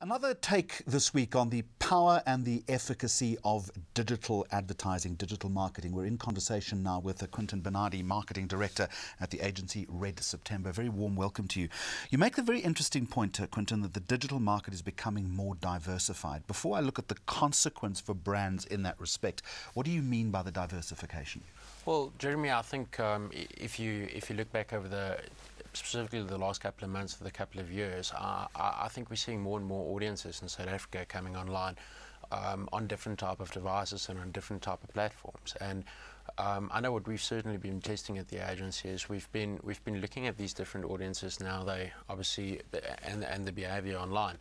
Another take this week on the power and the efficacy of digital advertising, digital marketing. We're in conversation now with Quintin Benade, Marketing Director at the agency Red September. Very warm welcome to you. You make the very interesting point, Quintin, that the digital market is becoming more diversified. Before I look at the consequence for brands in that respect, what do you mean by the diversification? Well, Jeremy, I think if you look back over specifically the last couple of months, for the couple of years, I think we're seeing more and more audiences in South Africa coming online on different type of devices and on different type of platforms. And I know what we've certainly been testing at the agency is we've been looking at these different audiences now. They obviously and the behaviour online.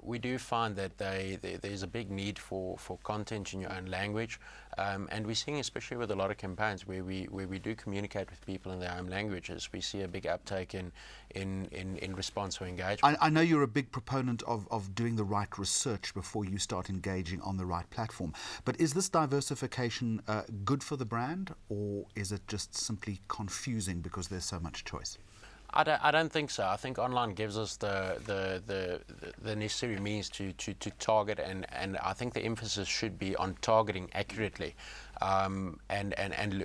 We do find that there's a big need for content in your own language, and we're seeing, especially with a lot of campaigns where we do communicate with people in their own languages, we see a big uptake in response or engagement. I know you're a big proponent of doing the right research before you start engaging on the right platform, but is this diversification good for the brand, or is it just simply confusing because there's so much choice? I don't think so. I think online gives us the necessary means to target, and I think the emphasis should be on targeting accurately, and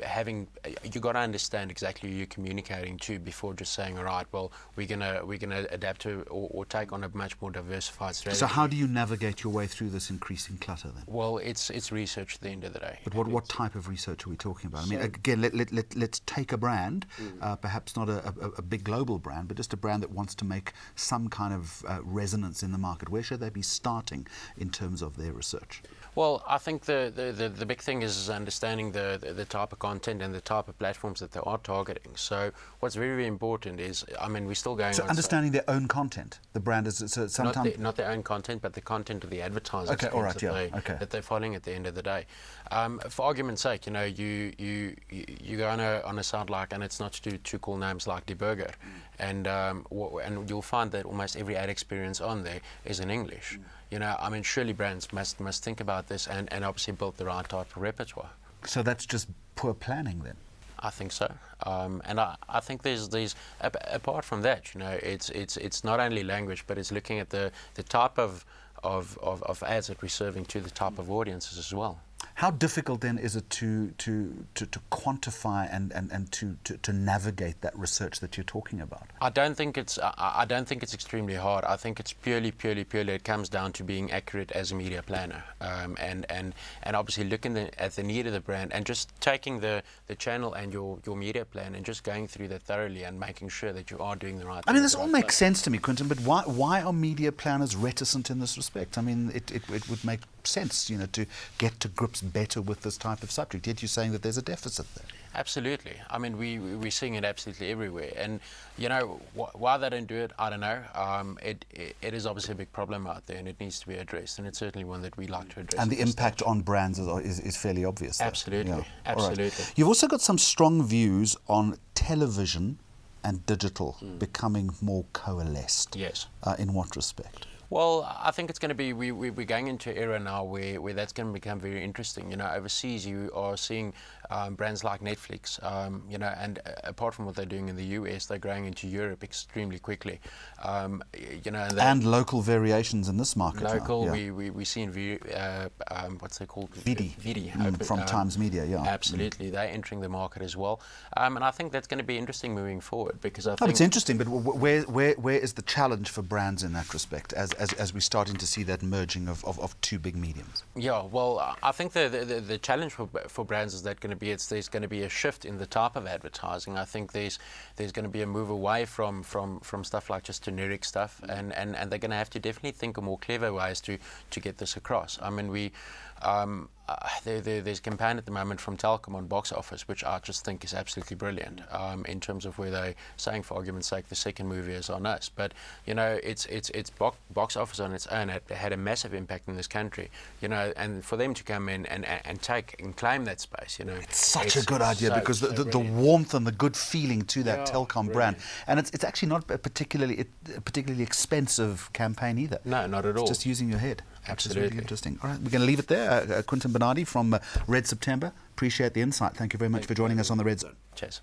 having, you got to understand exactly who you're communicating to before just saying, all right, well, we're gonna adapt to or take on a much more diversified strategy. So how do you navigate your way through this increasing clutter then? Well, it's research at the end of the day. But what type of research are we talking about? I mean, again, let's take a brand, perhaps not a big global brand, but just a brand that wants to make some kind of resonance in the market. Where should they be starting in terms of their research? Well, I think the big thing is understanding the type of content and the type of platforms that they are targeting. So what's very, very important is, I mean, we're still going so on... understanding their own content. The brand is so sometimes... Not their own content, but the content of the advertisers that they're following at the end of the day. For argument's sake, you know, you go on a site like, and it's not to do too cool names like Die Burger, and you'll find that almost every ad experience on there is in English. You know, I mean, surely brands must think about this and obviously build the right type of repertoire. So that's just poor planning then? I think so, and I think there's apart from that, you know, it's not only language, but it's looking at the type of ads that we're serving to the type of audiences as well. How difficult then is it to quantify and to navigate that research that you're talking about? I don't think it's extremely hard. I think it's purely it comes down to being accurate as a media planner, and obviously looking at the need of the brand and just taking the channel and your media plan and just going through that thoroughly and making sure that you are doing the right thing. I mean, this all makes sense to me, Quintin, but why are media planners reticent in this respect? I mean, it would make sense, you know, to get to grips better with this type of subject, yet you're saying that there's a deficit there. Absolutely. I mean, we're seeing it absolutely everywhere, and you know, why they don't do it, I don't know. It is obviously a big problem out there, and it needs to be addressed, and it's certainly one that we like to address. And the impact on brands is fairly obvious. Absolutely, yeah. Absolutely. Right. You've also got some strong views on television and digital becoming more coalesced. Yes. In what respect? Well, I think it's going to be, we're going into an era now where that's going to become very interesting. You know, overseas you are seeing brands like Netflix, you know, and apart from what they're doing in the US, they're growing into Europe extremely quickly. You know, and local variations in this market. Local, yeah. we're seeing what's they called? Vidi from Times Media, yeah. Absolutely, they're entering the market as well, and I think that's going to be interesting moving forward, because I think it's interesting. But where is the challenge for brands in that respect, as we're starting to see that merging of two big mediums? Yeah, well, I think the challenge for brands is that there's going to be a shift in the type of advertising. I think there's going to be a move away from stuff like just generic stuff, and they're going to have to definitely think of more clever ways to get this across. I mean, there's a campaign at the moment from Telkom on box office, which I just think is absolutely brilliant, in terms of where they're saying, for argument's sake, the second movie is on us. But you know, it's box office on its own had a massive impact in this country. You know, and for them to come in and claim that space, you know, it's such a good idea, because the warmth and the good feeling to that Telkom brand, and it's actually not a particularly expensive campaign either. No, not at all. It's just using your head. Absolutely. Really interesting. All right, we're going to leave it there. Quintin Benade from Red September. Appreciate the insight. Thank you very much for joining us on the Red Zone. Cheers.